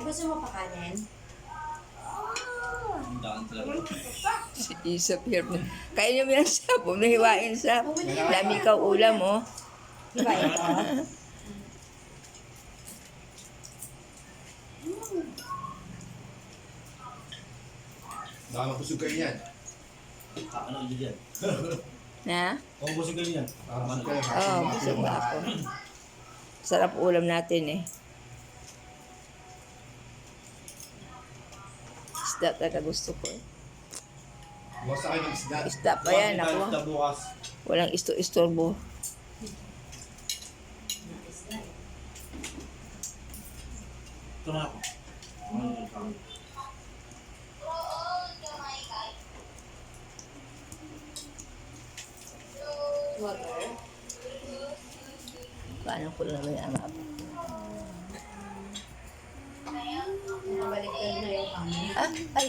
gusto mo pa kanin? Si Isa Pierre. Kaya niyo yan sa pumihiwain sa lami ka ulam, oh. Diba ito? Baka mapusog kayo yan. Ano dyan? Na? Kung busog kayo yan. Baka mapusog kayo. Oo, busog na ako. Sarap ulam natin, eh. Isda talaga gusto ko, eh. Bukas na kayo ng isda. Isda pa yan, ako. Bukas. Walang istorbo. Ito na ako. Water. Paano ko lang may ama? Nabaliktad na yung kanin. Ah, ay.